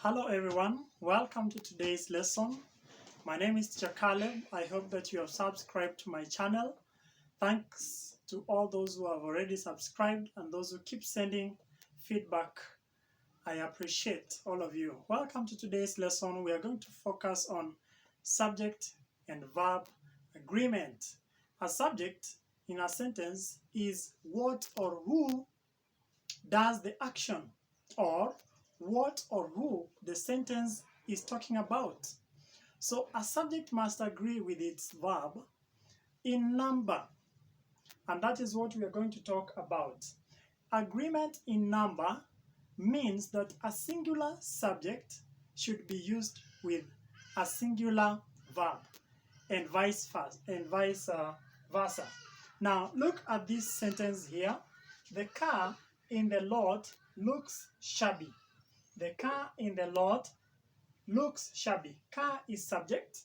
Hello everyone, welcome to today's lesson. My name is Teacher Caleb. I hope that you have subscribed to my channel. Thanks to all those who have already subscribed and those who keep sending feedback. I appreciate all of you. Welcome to today's lesson. We are going to focus on subject and verb agreement. A subject in a sentence is what or who does the action, or what or who the sentence is talking about. So a subject must agree with its verb in number, and that is what we are going to talk about. Agreement in number means that a singular subject should be used with a singular verb, and vice versa. Now look at this sentence here. The car in the lot looks shabby. The car in the lot looks shabby. Car is subject,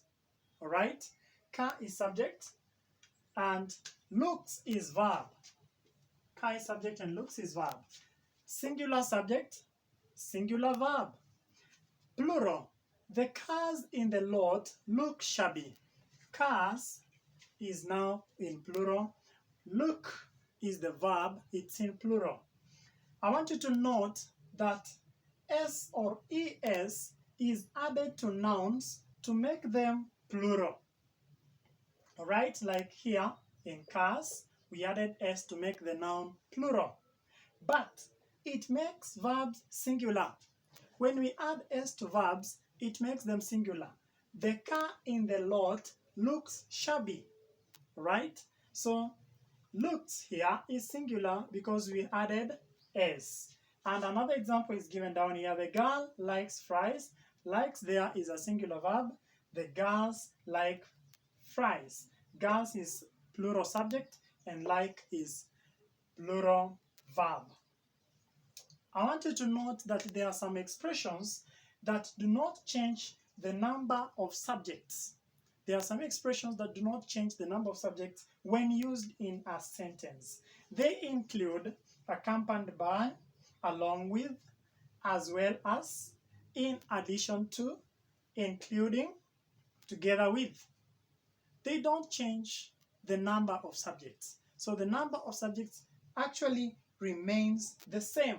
all right? Car is subject and looks is verb. Car is subject and looks is verb. Singular subject, singular verb. Plural. The cars in the lot look shabby. Cars is now in plural. Look is the verb, it's in plural. I want you to note that S or ES is added to nouns to make them plural. All right, like here in cars, we added S to make the noun plural. But it makes verbs singular. When we add S to verbs, it makes them singular. The car in the lot looks shabby, right? So looks here is singular because we added S. And another example is given down here. The girl likes fries. Likes there is a singular verb. The girls like fries. Girls is plural subject and like is plural verb. I want you to note that there are some expressions that do not change the number of subjects. There are some expressions that do not change the number of subjects when used in a sentence. They include accompanied by, along with, as well as, in addition to, including, together with. They don't change the number of subjects. So the number of subjects actually remains the same.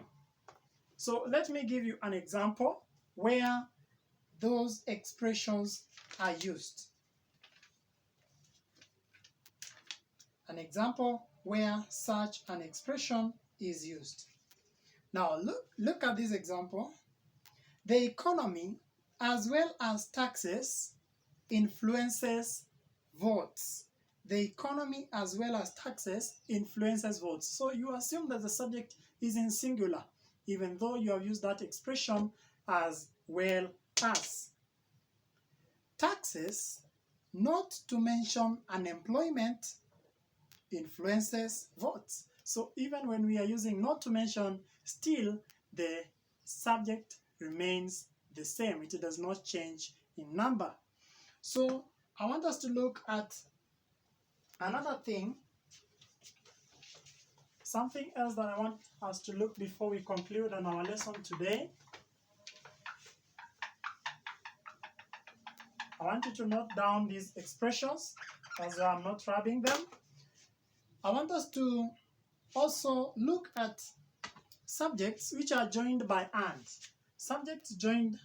So let me give you an example where those expressions are used. An example where such an expression is used. Now look at this example. The economy as well as taxes influences votes. The economy as well as taxes influences votes. So you assume that the subject is in singular, even though you have used that expression as well as. Taxes, not to mention unemployment, influences votes. So even when we are using not to mention, still the subject remains the same. It does not change in number. So I want us to look at another thing, something else that I want us to look before we conclude on our lesson today. I want you to note down these expressions as I'm not rubbing them. I want us to also look at subjects which are joined by and. Subjects joined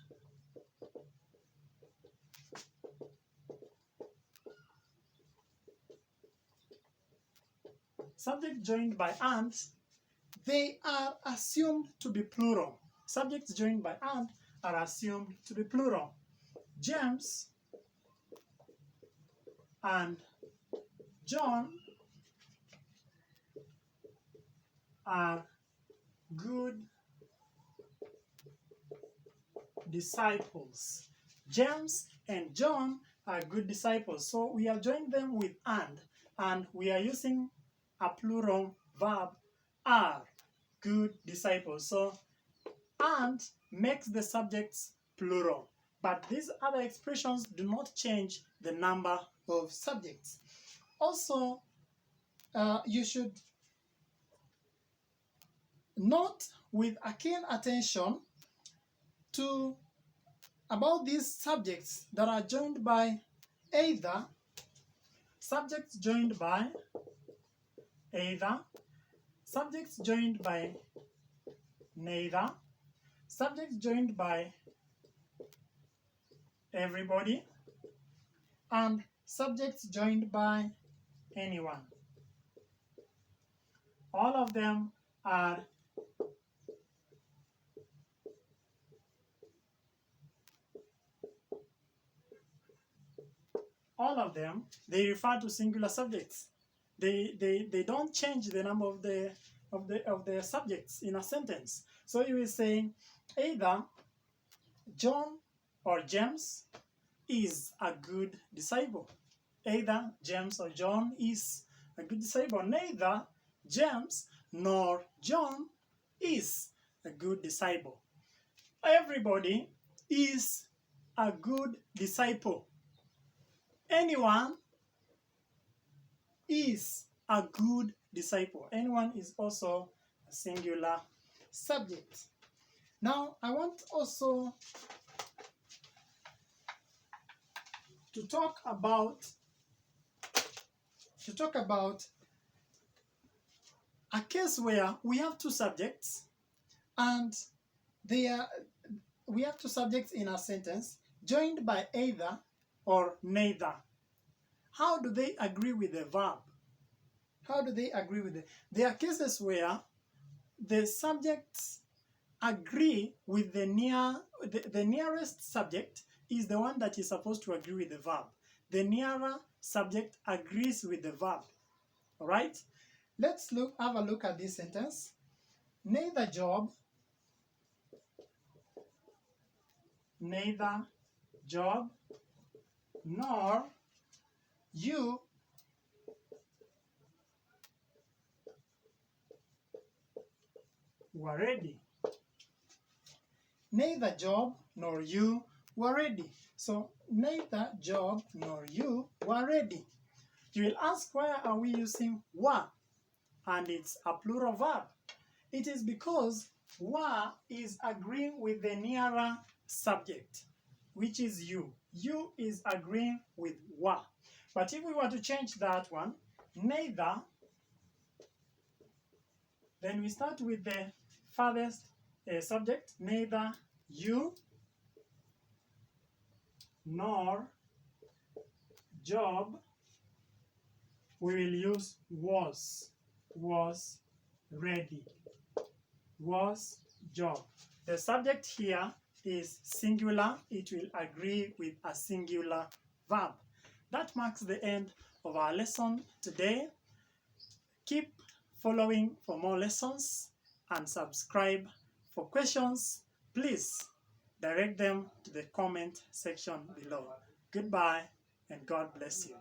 by and, they are assumed to be plural. Subjects joined by and are assumed to be plural. James and John are good disciples. James and John are good disciples. So we have joined them with and we are using a plural verb, are good disciples. So and makes the subjects plural. But these other expressions do not change the number of subjects. Also, you should note with a keen attention to about these subjects that are joined by either, subjects joined by either, subjects joined by neither, subjects joined by everybody, and subjects joined by anyone. All of them are they refer to singular subjects. They don't change the number of the subjects in a sentence. So you will say either John or James is a good disciple. Either James or John is a good disciple. Neither James nor John is a good disciple. Everybody is a good disciple. Anyone is a good disciple. Anyone is also a singular subject. Now, I want also to talk about a case where we have two subjects and we have two subjects in a sentence joined by either or neither. How do they agree with the verb? How do they agree with it? There are cases where the subjects agree with the nearest subject is the one that is supposed to agree with the verb. The nearer subject agrees with the verb. All right? Let's have a look at this sentence. Neither Job nor you were ready. Neither Job nor you were ready. So neither Job nor you were ready. You will ask, why are we using were? And it's a plural verb. It is because were is agreeing with the nearer subject, which is you. You is agreeing with were. But if we were to change that one, neither, then we start with the farthest subject, neither you nor Job. We will use was ready, was Job. The subject here is singular. It will agree with a singular verb. That marks the end of our lesson today. Keep following for more lessons and subscribe. For questions, please direct them to the comment section below. Goodbye and God bless you.